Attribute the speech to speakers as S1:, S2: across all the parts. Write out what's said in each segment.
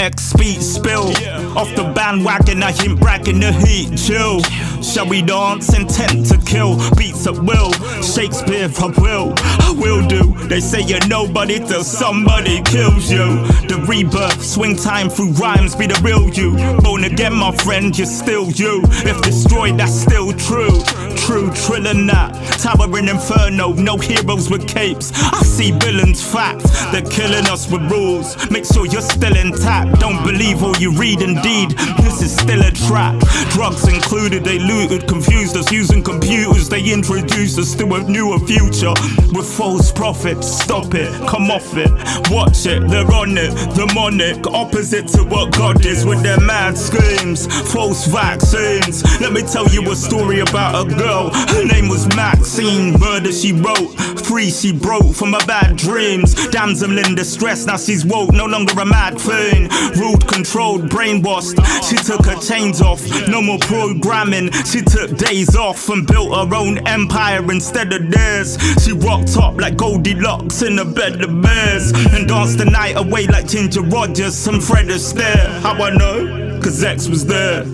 S1: X-speed spill off the bandwagon, I ain't bragging the heat, chill. Shall we dance? Intent to kill, beats at will. Shakespeare, I will do. They say you're nobody till somebody kills you. The rebirth, swing time through rhymes, be the real you. Born again, my friend, you're still you. If destroyed, that's still true. True, trilling that. Towering inferno, no heroes with capes. I see villains, facts. They're killing us with rules. Make sure you're still intact. Don't believe all you read, indeed. This is still a trap. Drugs included, they looted, confused us. Using computers, they introduced us to a newer future. With false prophets, stop it, come off it. Watch it, they're on it. Demonic, opposite to what God is with their mad schemes. False vaccines. Let me tell you a story about a girl. Her name was Maxine. Murder she wrote, free she broke from her bad dreams. Damsel in distress, now she's woke, no longer a mad thing. Ruled, controlled, brainwashed. She took her chains off, no more programming. She took days off and built her own empire instead of theirs. She rocked up like Goldilocks in a bed of bears, and danced the night away like Ginger Rogers and Fred Astaire. How I know? Cause X was there.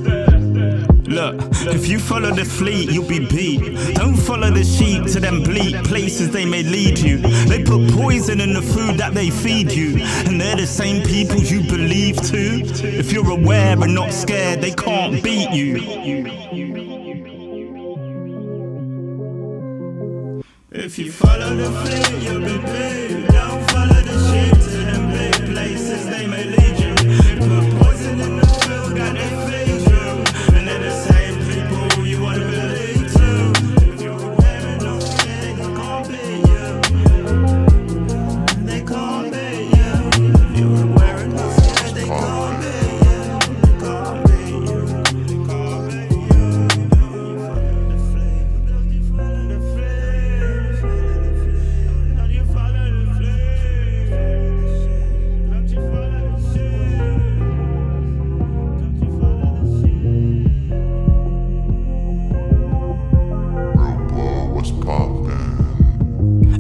S1: Look, if you follow the fleet, you'll be beat. Don't follow the sheep to them bleak places they may lead you. They put poison in the food that they feed you, and they're the same people you believe to. If you're aware and not scared, they can't beat you. If you follow the fleet, you'll be beat. Don't follow the sheep to them bleak places they may lead you. Put poison in the food that they feed you.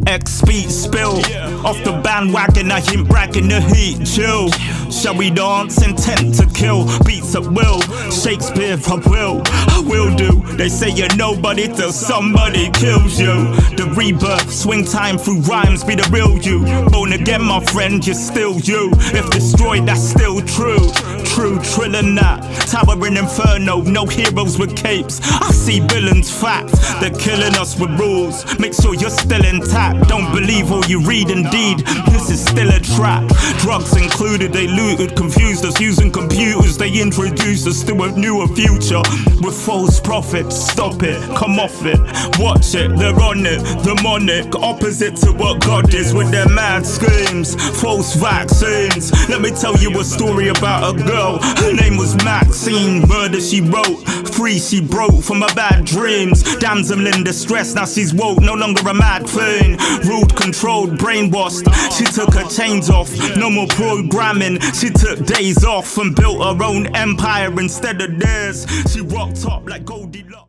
S1: X-speed spill off the bandwagon, I ain't bragging the heat, chill. Shall we dance? Intent to kill, beats at will. Shakespeare, I will do. They say you're nobody till somebody kills you. The rebirth, swing time through rhymes, be the real you. Born again, my friend, you're still you. If destroyed, that's still true. True, trilling that. Towering inferno, no heroes with capes. I see villains, facts. They're killing us with rules. Make sure you're still intact. Don't believe all you read, indeed. This is still a trap. Drugs included, they looted, confused us. Using computers, they introduced us to a newer future. With false prophets, stop it, come off it. Watch it, they're on it. Demonic, opposite to what God is with their mad schemes. False vaccines. Let me tell you a story about a girl. Her name was Maxine. Murder she wrote, free she broke from her bad dreams. Damsel in distress, now she's woke, no longer a mad thing. Ruled, controlled, brainwashed. She took her chains off, no more programming. She took days off and built her own empire instead of theirs. She rocked up like Goldilocks.